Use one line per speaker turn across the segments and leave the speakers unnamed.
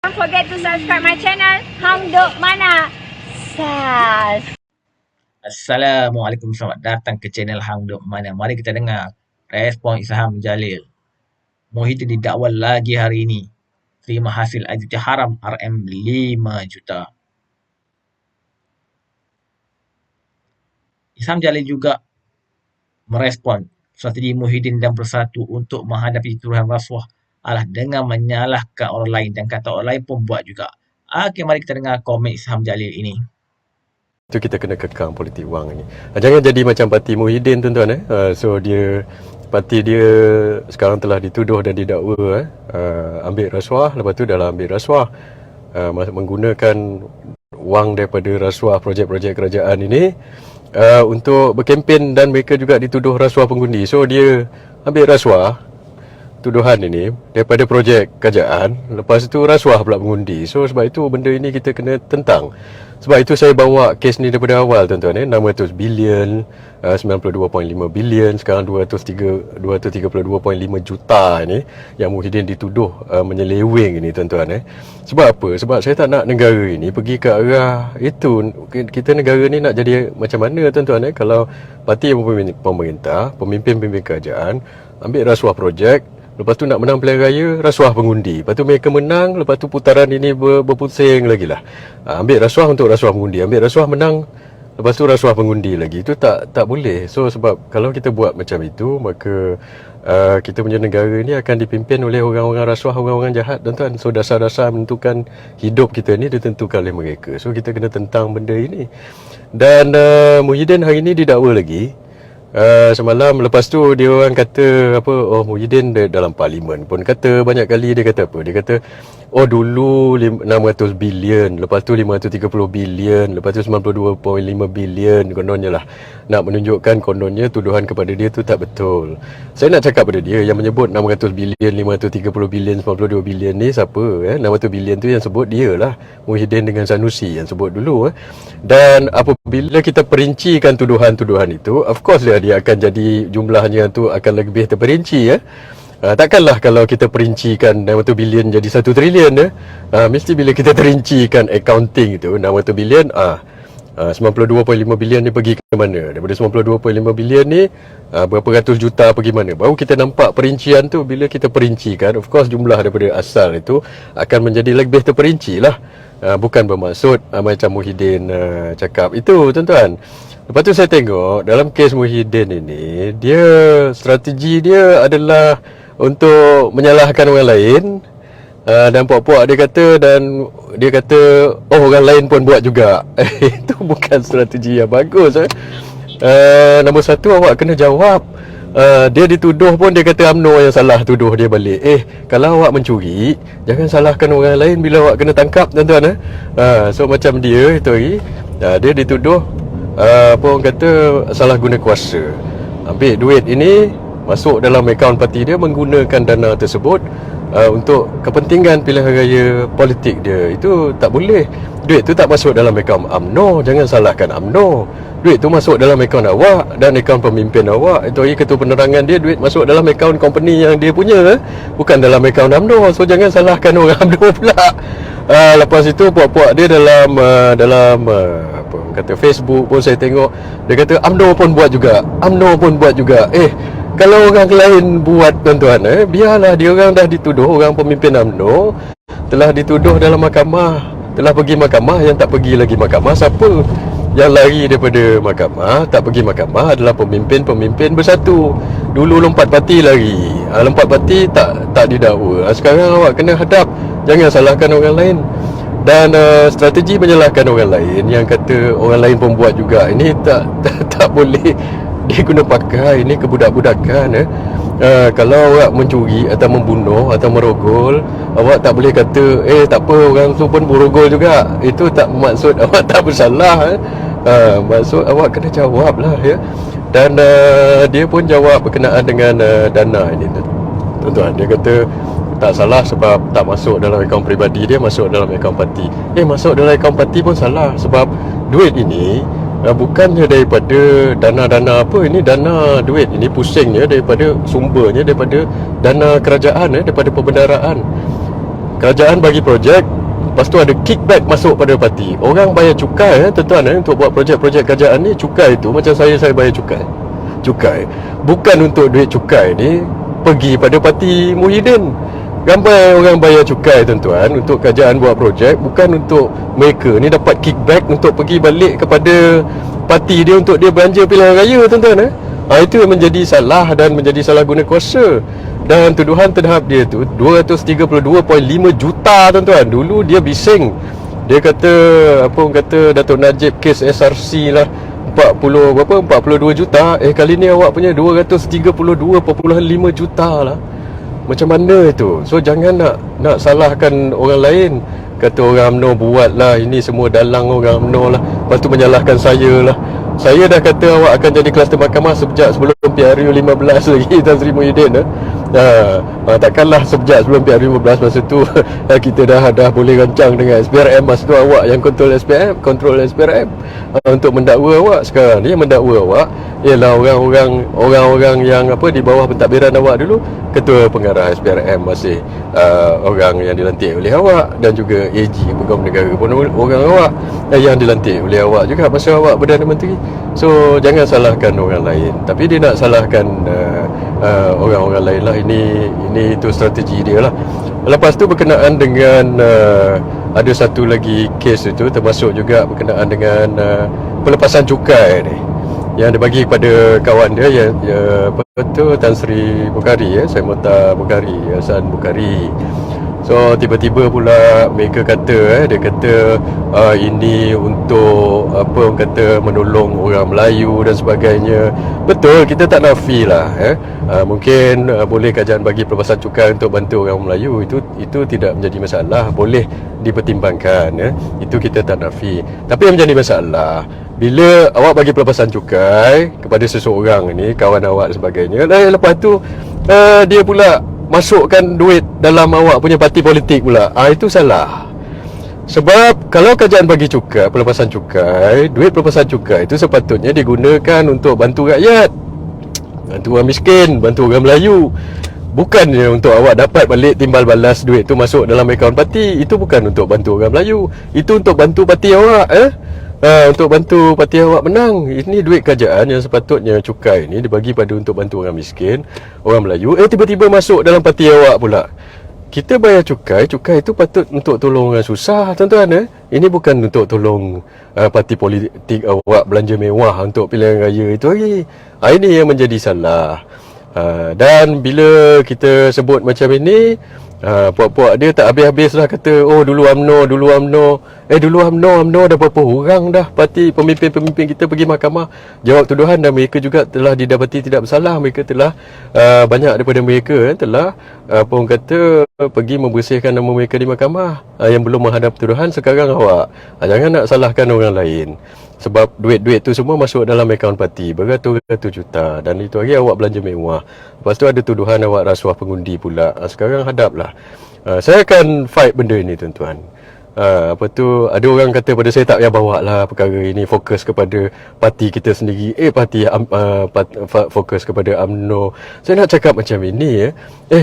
Don't forget to subscribe my channel Hang Duk Mana Sas.
Assalamualaikum, selamat datang ke channel Hang Duk Mana. Mari kita dengar respon Isham Jalil. Muhyiddin didakwa lagi hari ini. Terima hasil audit haram RM 5 juta. Isham Jalil juga merespon strategi Muhyiddin dan Bersatu untuk menghadapi tuduhan rasuah adalah dengan menyalahkan orang lain dan kata orang lain pun buat juga. Okey, mari kita dengar komen Isham Jalil ini.
Itu kita kena kekang politik wang ni. Jangan jadi macam parti Muhyiddin tuan-tuan. So parti dia sekarang telah dituduh dan didakwa ambil rasuah, lepas tu dalam ambil rasuah menggunakan wang daripada rasuah projek-projek kerajaan ini untuk berkempen, dan mereka juga dituduh rasuah pengundi. So dia ambil rasuah tuduhan ini daripada projek kerajaan, lepas tu rasuah pula pengundi. So sebab itu benda ini kita kena tentang. Sebab itu saya bawa kes ni daripada awal tuan-tuan. 600 bilion, 92.5 bilion, sekarang 232.5 juta ni yang Muhyiddin dituduh menyeleweng ini tuan-tuan. Sebab apa? Sebab saya tak nak negara ini pergi ke arah itu. Kita negara ni nak jadi macam mana tuan-tuan kalau parti pemerintah, pemimpin-pemimpin kerajaan ambil rasuah projek, lepas tu nak menang pilihan raya, rasuah pengundi. Lepas tu mereka menang, lepas tu putaran ini berpusing lagi lah. Ambil rasuah untuk rasuah pengundi, ambil rasuah menang, lepas tu rasuah pengundi lagi. Itu tak boleh. So sebab kalau kita buat macam itu, maka kita punya negara ni akan dipimpin oleh orang-orang rasuah, orang-orang jahat tuan-tuan. So dasar-dasar menentukan hidup kita ni ditentukan oleh mereka. So kita kena tentang benda ini. Dan Muhyiddin hari ni didakwa lagi. Semalam lepas tu dia orang kata apa, Muhyiddin dalam parlimen pun kata banyak kali, dia kata apa, dia kata dulu 600 bilion, lepas tu 530 bilion, lepas tu 92.5 bilion, kononnya lah nak menunjukkan kononnya tuduhan kepada dia tu tak betul. Saya nak cakap pada dia yang menyebut 600 bilion, 530 bilion, 92 bilion ni siapa? 600 bilion tu yang sebut dia lah, Muhyiddin dengan Sanusi yang sebut dulu. Dan apabila kita perincikan tuduhan-tuduhan itu, of course dia akan jadi jumlahnya tu akan lebih terperinci. Takkanlah kalau kita perincikan 600 bilion jadi 1 trilion. Mesti bila kita perincikan accounting itu 600 bilion 92.5 bilion ni pergi ke mana, daripada 92.5 bilion ni berapa ratus juta pergi mana, baru kita nampak perincian tu. Bila kita perincikan, of course jumlah daripada asal itu akan menjadi lebih terperinci lah. Bukan bermaksud macam Muhyiddin cakap itu tuan-tuan. Lepas tu saya tengok dalam kes Muhyiddin ini, dia strategi dia adalah untuk menyalahkan orang lain, dan puak-puak dia kata, dan dia kata orang lain pun buat juga. Itu bukan strategi yang bagus. Nombor satu, awak kena jawab. Dia dituduh pun dia kata UMNO yang salah tuduh dia balik. Kalau awak mencuri, jangan salahkan orang lain bila awak kena tangkap tuan-tuan. So macam dia itu hari, dia dituduh apa orang kata salah guna kuasa, ambil duit ini masuk dalam akaun parti dia, menggunakan dana tersebut untuk kepentingan pilihan raya politik dia. Itu tak boleh. Duit tu tak masuk dalam akaun UMNO, jangan salahkan UMNO. Duit tu masuk dalam akaun awak dan akaun pemimpin awak. Itu hari ketua penerangan dia, duit masuk dalam akaun company yang dia punya, bukan dalam akaun UMNO. So jangan salahkan orang UMNO pula. Lepas itu puak-puak dia dalam apa kata Facebook pun saya tengok, dia kata UMNO pun buat juga, UMNO pun buat juga. Kalau orang lain buat tuan-tuan, biarlah dia orang dah dituduh, orang pemimpin UMNO telah dituduh dalam mahkamah, telah pergi mahkamah. Yang tak pergi lagi mahkamah siapa? Yang lari daripada mahkamah, tak pergi mahkamah adalah pemimpin-pemimpin Bersatu. Dulu lompat parti lari, lompat parti tak didakwa. Sekarang awak kena hadap, jangan salahkan orang lain. Dan strategi menyalahkan orang lain yang kata orang lain pun buat juga, ini tak boleh diguna pakai. Ini kebudak-budakan. Kalau awak mencuri atau membunuh atau merogol, awak tak boleh kata tak apa, orang tu pun berogol juga. Itu tak maksud awak tak bersalah. Maksud awak kena jawab lah ya. Dan dia pun jawab berkenaan dengan dana ini tuan-tuan. Dia kata tak salah sebab tak masuk dalam akaun peribadi dia, masuk dalam akaun parti. Masuk dalam akaun parti pun salah sebab duit ini bukannya daripada dana-dana apa, ini dana duit ini pusingnya daripada sumbernya daripada dana kerajaan, daripada perbendaraan. kerajaan bagi projek, lepas tu ada kickback masuk pada parti. Orang bayar cukai tuan-tuan untuk buat projek-projek kerajaan ni. Cukai tu macam saya bayar cukai bukan untuk duit cukai ni pergi pada parti Muhyiddin. Ramai orang bayar cukai tuan-tuan untuk kerajaan buat projek, bukan untuk mereka ni dapat kickback untuk pergi balik kepada parti dia untuk dia belanja pilihan raya tuan-tuan. Itu yang menjadi salah dan menjadi salah guna kuasa. Dan tuduhan terhadap dia tu 232.5 juta tuan-tuan. Dulu dia bising. Dia kata Datuk Najib kes SRC lah 42 juta. Kali ni awak punya 232.5 juta lah. Macam mana itu? So jangan nak salahkan orang lain. Kata orang UMNO buat lah, ini semua dalang orang UMNO lah. Lepas tu menyalahkan saya lah. Saya dah kata awak akan jadi kluster mahkamah sejak sebelum PRU 15 lagi Tan Sri Muhyiddin. Takkanlah sejak sebelum PRU 15 masa tu kita dah boleh rancang dengan SPRM. Masa tu awak yang kontrol SPRM untuk mendakwa awak. Sekarang dia mendakwa awak ialah orang-orang yang di bawah pentadbiran awak dulu. Ketua pengarah SPRM masih orang yang dilantik oleh awak, dan juga AG Pegawai Negara pun orang awak yang dilantik oleh awak juga masa awak Perdana Menteri. So jangan salahkan orang lain, tapi dia nak salahkan orang-orang lain lah. Ini itu strategi dia lah. Lepas tu berkenaan dengan ada satu lagi kes itu, termasuk juga berkenaan dengan pelepasan cukai ni yang dibagi kepada kawan dia Tan Sri Bukhari, Saimota Bukhari, Hasan Bukhari. So tiba-tiba pula mereka kata dia kata ini untuk menolong orang Melayu dan sebagainya. Betul, kita tak nafi lah mungkin boleh kerajaan bagi pelepasan cukai untuk bantu orang Melayu, itu tidak menjadi masalah, boleh dipertimbangkan itu kita tak nafi. Tapi yang menjadi masalah bila awak bagi pelepasan cukai kepada seseorang ni, kawan awak dan sebagainya, lepas tu dia pula masukkan duit dalam awak punya parti politik pula. Itu salah. Sebab kalau kerajaan bagi cukai, pelepasan cukai, duit pelepasan cukai itu sepatutnya digunakan untuk bantu rakyat, bantu orang miskin, bantu orang Melayu. Bukannya untuk awak dapat balik timbal balas duit tu masuk dalam akaun parti. Itu bukan untuk bantu orang Melayu, itu untuk bantu parti awak untuk bantu parti awak menang. Ini duit kerajaan yang sepatutnya cukai ni dibagi pada untuk bantu orang miskin, orang Melayu. Tiba-tiba masuk dalam parti awak pula. Kita bayar cukai itu patut untuk tolong orang susah tuan-tuan. Ini bukan untuk tolong parti politik awak belanja mewah untuk pilihan raya itu lagi. Ini yang menjadi salah. Dan bila kita sebut macam ini, puak-puak dia tak habis-habis lah kata, dulu UMNO dulu UMNO dah berapa orang dah parti pemimpin-pemimpin kita pergi mahkamah jawab tuduhan, dan mereka juga telah didapati tidak bersalah. Mereka telah banyak daripada mereka telah pergi membersihkan nama mereka di mahkamah yang belum menghadap tuduhan. Sekarang awak jangan nak salahkan orang lain, sebab duit-duit tu semua masuk dalam akaun parti beratus-ratus juta, dan itu lagi awak belanja mewah. Lepas tu ada tuduhan awak rasuah pengundi pula. Sekarang hadaplah. Saya akan fight benda ini tuan-tuan. Ada orang kata pada saya, tak payah bawa lah perkara ini, fokus kepada parti kita sendiri. Fokus kepada UMNO. Saya nak cakap macam ini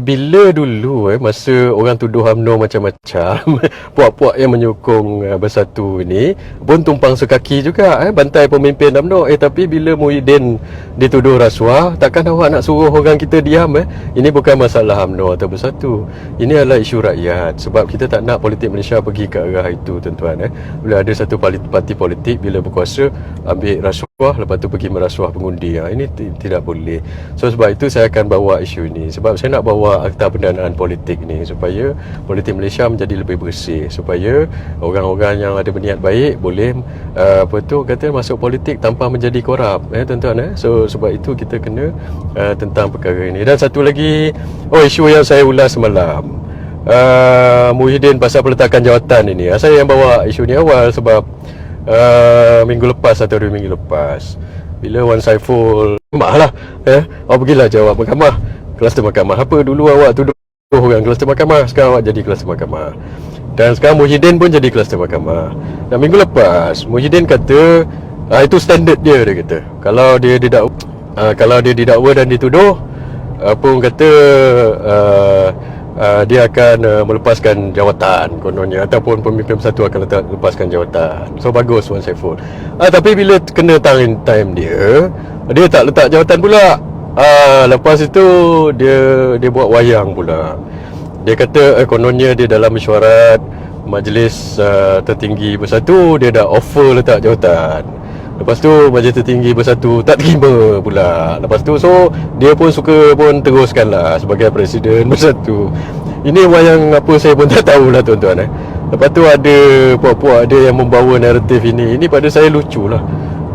bila dulu masa orang tuduh UMNO macam-macam puak-puak yang menyokong Bersatu ini pun tumpang sekaki juga bantai pemimpin UMNO. Tapi bila Muhyiddin dituduh rasuah, takkan awak nak suruh orang kita diam? Ini bukan masalah UMNO atau Bersatu, ini adalah isu rakyat. Sebab kita tak nak politik Malaysia pergi ke arah itu tuan-tuan. Bila ada satu parti politik bila berkuasa ambil rasuah, lepas tu pergi merasuah pengundi, ini tidak boleh. So sebab itu saya akan bawa isu ini, sebab saya nak bawa akta pendanaan politik ni supaya politik Malaysia menjadi lebih bersih, supaya orang-orang yang ada berniat baik boleh masuk politik tanpa menjadi korup tuan-tuan. So sebab itu kita kena tentang perkara ini. Dan satu lagi isu yang saya ulas semalam, Muhyiddin pasal peletakan jawatan ini. Saya yang bawa isu ni awal sebab minggu lepas atau 2 minggu lepas, bila Wan Saiful lah awak pergilah jawab mahkamah, kluster mahkamah. Apa dulu awak tuduh orang kluster mahkamah, sekarang awak jadi kluster mahkamah. Dan sekarang Muhyiddin pun jadi kluster mahkamah. Dan minggu lepas Muhyiddin kata itu standard dia kata. Kalau dia didakwa dan dituduh, dia akan melepaskan jawatan kononnya, ataupun pemimpin bersatu akan lepaskan jawatan. So bagus Wan Saiful. Tapi bila kena time dia tak letak jawatan pula. Lepas itu dia buat wayang pula. Dia kata kononnya dia dalam mesyuarat Majlis Tertinggi Bersatu, dia dah offer letak jawatan. Lepas tu Majlis Tertinggi Bersatu tak terima pula. Lepas tu so dia pun suka pun teruskan lah sebagai Presiden Bersatu. Ini wayang apa saya pun tak tahulah tuan-tuan. Lepas tu ada puak-puak ada yang membawa naratif ini. Ini pada saya lucu lah.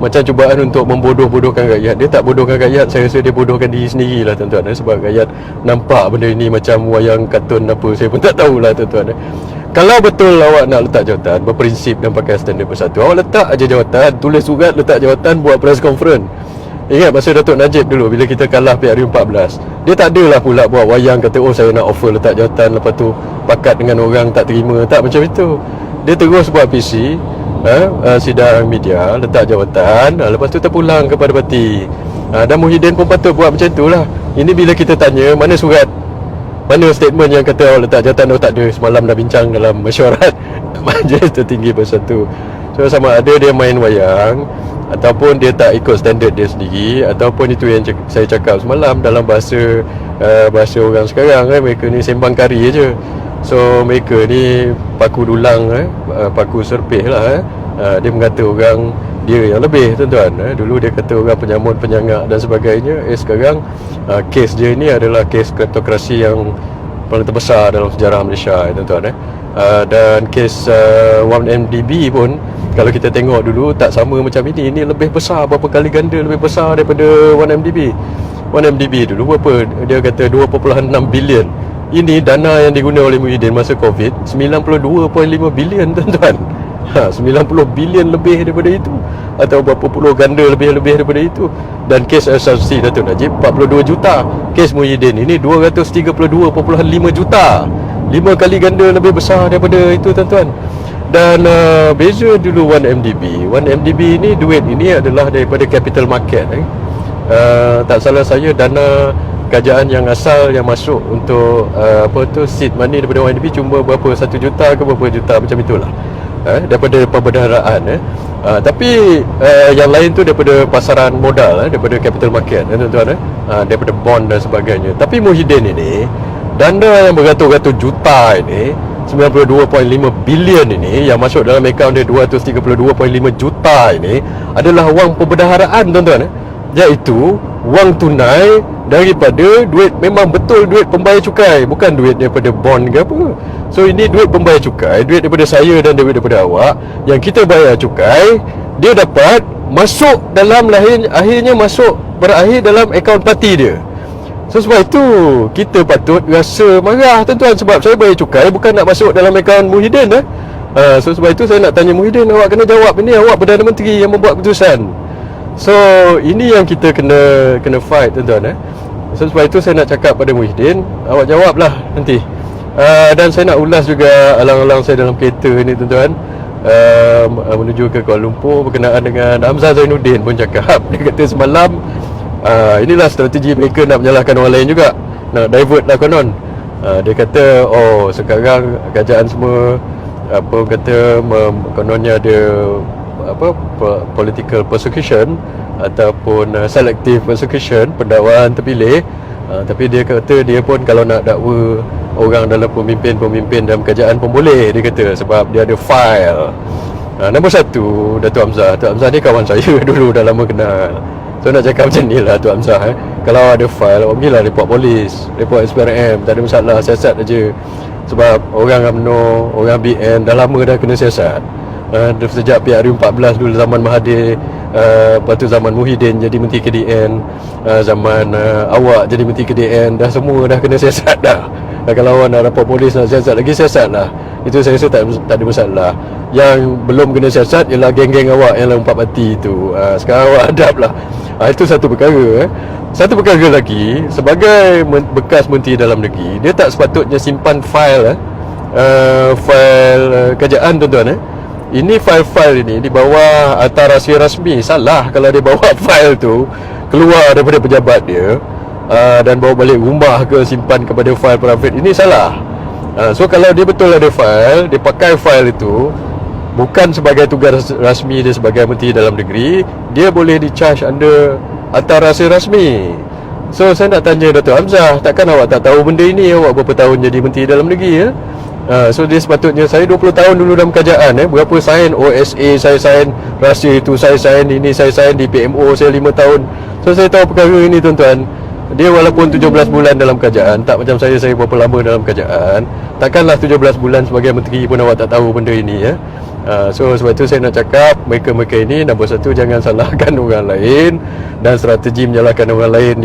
Macam cubaan untuk membodoh-bodohkan rakyat. Dia tak bodohkan rakyat, saya rasa dia bodohkan diri sendiri lah tuan-tuan. Sebab rakyat nampak benda ini macam wayang kartun apa, saya pun tak tahulah tuan-tuan. Kalau betul awak nak letak jawatan, berprinsip dan pakai standard bersatu, awak letak aja jawatan, tulis surat, letak jawatan, buat press conference. Ingat masa Datuk Najib dulu bila kita kalah PRU14, dia tak adalah pula buat wayang kata saya nak offer letak jawatan, lepas tu pakat dengan orang tak terima. Tak macam itu. Dia terus buat PC, sidang media, letak jawatan, lepas tu terpulang kepada parti. Dan Muhyiddin pun patut buat macam itulah. Ini bila kita tanya mana surat, mana statement yang kata awak letak jawatan, tak ada. Semalam dah bincang dalam mesyuarat Majlis Tertinggi Bersatu. So sama ada dia main wayang, ataupun dia tak ikut standard dia sendiri, ataupun itu yang saya cakap semalam dalam bahasa orang sekarang, mereka ni sembang kari je. So mereka ni paku dulang, paku serpih lah. Dia mengata orang dia yang lebih tuan-tuan. Dulu dia kata orang penyamun, penyangak dan sebagainya. Sekarang kes dia ni adalah kes kleptokrasi yang paling terbesar dalam sejarah Malaysia tuan-tuan. Dan kes 1MDB pun kalau kita tengok dulu tak sama macam ini. Ini lebih besar, berapa kali ganda lebih besar daripada 1MDB. 1MDB dulu berapa? Dia kata 2.6 bilion. Ini dana yang digunakan oleh Muhyiddin masa Covid 92.5 bilion tuan-tuan. 90 bilion lebih daripada itu, atau berapa puluh ganda lebih daripada itu. Dan kes asasi Datuk Najib 42 juta. Kes Muhyiddin ini 232.5 juta. 5 kali ganda lebih besar daripada itu tuan-tuan. Dan beza dulu 1MDB. 1MDB ini duit ini adalah daripada capital market. Tak salah saya dana kerajaan yang asal yang masuk untuk seed money daripada 1MDB cuma berapa, 1 juta ke berapa juta macam itulah, daripada perbendaharaan. Tapi yang lain tu daripada pasaran modal, daripada capital market tuan-tuan, daripada bond dan sebagainya. Tapi Muhyiddin ini dana yang beratus-ratus juta ini, 92.5 bilion ini yang masuk dalam akaun dia 232.5 juta ini adalah wang perbendaharaan tuan-tuan, iaitu wang tunai daripada duit, memang betul duit pembayar cukai, bukan duit daripada bond ke apa. So ini duit pembayar cukai, duit daripada saya dan duit daripada awak yang kita bayar cukai, dia dapat masuk dalam akhirnya masuk berakhir dalam akaun parti dia. So sebab itu kita patut rasa marah tuan-tuan, sebab saya bayar cukai bukan nak masuk dalam akaun Muhyiddin. So sebab itu saya nak tanya Muhyiddin, awak kena jawab ini, awak Perdana Menteri yang membuat keputusan. So ini yang kita kena fight tuan-tuan. So sebab itu saya nak cakap pada Muhyiddin, awak jawablah nanti. Dan saya nak ulas juga alang-alang saya dalam kereta ni tuan-tuan, menuju ke Kuala Lumpur berkenaan dengan Hamzah Zainuddin pun cakap. Dia kata semalam inilah strategi mereka nak menyalahkan orang lain juga, nak divert lah konon. Dia kata sekarang kerajaan semua kononnya ada political persecution ataupun selective persecution, pendakwaan terpilih. Tapi dia kata dia pun kalau nak dakwa orang dalam pemimpin dalam kerajaan pun boleh, dia kata, sebab dia ada file. Nombor satu, Datuk Hamzah. Datuk Hamzah ni kawan saya dulu, dah lama kenal. So nak cakap macam ni lah Datuk Hamzah, kalau ada file, awak pergilah report polis, report SPRM, tak ada masalah, siasat aja. Sebab orang UMNO, orang BN dah lama dah kena siasat. Sejak PRU14 dulu, zaman Mahathir, lepas tu zaman Muhyiddin jadi Menteri KDN, zaman awak jadi Menteri KDN, dah semua dah kena siasat dah. Kalau awak nak rapor polis, nak siasat lagi, siasat lah. Itu saya rasa tak ada masalah. Yang belum kena siasat ialah geng-geng awak yang lompat parti itu. Sekarang awak hadap lah. Itu satu perkara. Satu perkara lagi, sebagai bekas Menteri Dalam Negeri, dia tak sepatutnya simpan file file kerajaan tuan-tuan. Ini file-file ini di bawah harta rahsia rasmi. Salah kalau dia bawa file tu keluar daripada pejabat dia. dan bawa balik rumah ke, simpan kepada fail private, ini salah. So kalau dia betul ada file, dia pakai file itu bukan sebagai tugas rasmi dia sebagai Menteri Dalam Negeri, dia boleh di-charge under antarasa rasmi. So saya nak tanya Dato' Hamzah, takkan awak tak tahu benda ini? Awak berapa tahun jadi Menteri Dalam Negeri ya? So dia sepatutnya, saya 20 tahun dulu dalam kerajaan berapa sign OSA saya sign, rahsia itu saya sign, ini saya sign, di PMO saya 5 tahun. So saya tahu perkara ini tuan-tuan. Dia walaupun 17 bulan dalam kerajaan, tak macam saya berapa lama dalam kerajaan. Takkanlah 17 bulan sebagai menteri pun awak tak tahu benda ini ya. So sebab itu saya nak cakap, mereka-mereka ini nombor satu, jangan salahkan orang lain dan strategi menyalahkan orang lain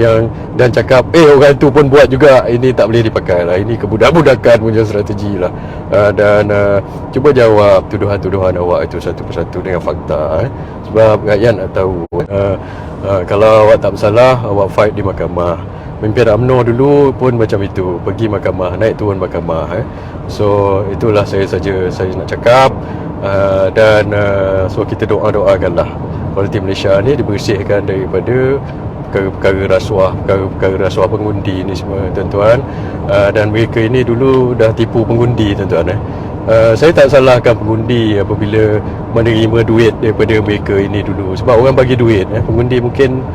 dan cakap orang tu pun buat juga, ini tak boleh dipakai lah. Ini kebudak-budakan punya strategi lah. Dan cuba jawab tuduhan-tuduhan awak itu satu persatu dengan fakta sebab rakyat nak tahu. Kalau awak tak bersalah, awak fight di mahkamah. Pimpinan UMNO dulu pun macam itu, pergi mahkamah, naik turun mahkamah. So itulah saya nak cakap. Dan so kita doakanlah politik Malaysia ni dibersihkan daripada perkara rasuah pengundi ni semua tuan-tuan. Dan mereka ini dulu dah tipu pengundi tuan-tuan. Saya tak salahkan pengundi apabila menerima duit daripada mereka ini dulu, sebab orang bagi duit. Pengundi mungkin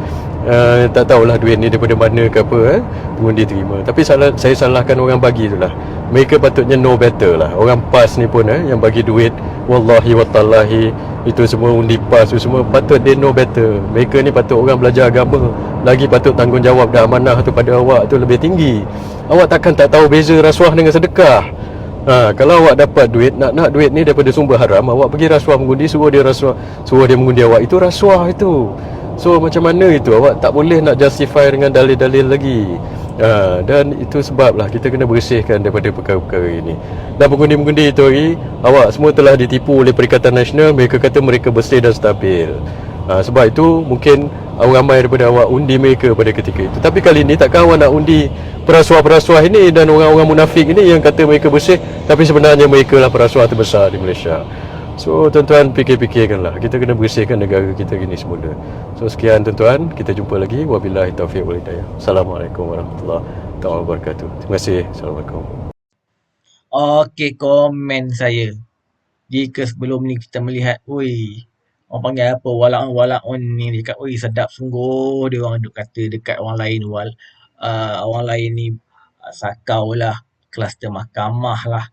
tak tahulah duit ni daripada mana ke apa pengundi terima. Tapi saya salahkan orang bagi itulah. Mereka patutnya know better lah. Orang PAS ni pun yang bagi duit, wallahi watallahi, itu semua undi PAS tu semua, patut they know better. Mereka ni patut orang belajar agama, lagi patut tanggungjawab dan amanah tu pada awak tu lebih tinggi. Awak takkan tak tahu beza rasuah dengan sedekah. Kalau awak dapat duit, nak duit ni daripada sumber haram, awak pergi rasuah mengundi, suruh dia mengundi awak, itu rasuah itu. So macam mana itu? Awak tak boleh nak justify dengan dalil-dalil lagi. Dan itu sebablah kita kena bersihkan daripada perkara-perkara ini. Dan pengundi-pengundi itu awak semua telah ditipu oleh Perikatan Nasional. Mereka kata mereka bersih dan stabil. Sebab itu mungkin ramai daripada awak undi mereka pada ketika itu. Tapi kali ini takkan awak nak undi perasuah-perasuah ini dan orang-orang munafik ini yang kata mereka bersih, tapi sebenarnya mereka lah perasuah terbesar di Malaysia. So tuan-tuan fikir-fikirkanlah, kita kena bersihkan negara kita gini semula. So sekian tuan-tuan, kita jumpa lagi. Wabillahi taufiq wal hidayah. Assalamualaikum warahmatullahi wabarakatuh. Terima kasih. Assalamualaikum.
Okey, komen saya. Jika sebelum ni kita melihat, orang panggil apa, walaun ni, dia kata, sedap sungguh dia orang duk kata dekat orang lain, orang lain ni sakau lah, kluster mahkamah lah.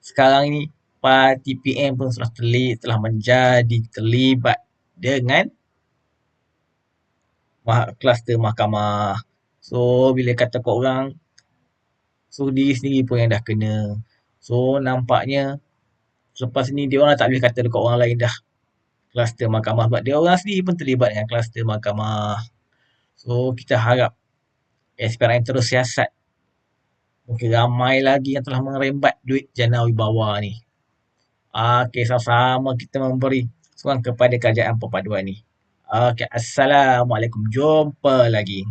Sekarang ni parti PM pun telah menjadi terlibat dengan kluster mahkamah. So bila kata kat orang, so diri sendiri pun yang dah kena. So nampaknya selepas ni dia orang tak boleh kata dekat orang lain dah kluster mahkamah, sebab dia orang sendiri pun terlibat dengan kluster mahkamah. So kita harap SPRM terus siasat. Mungkin ramai lagi yang telah merembat duit jana wibawa ni. Okey, sama-sama kita memberi sokongan kepada kerajaan perpaduan ni. Okey, Assalamualaikum. Jumpa lagi.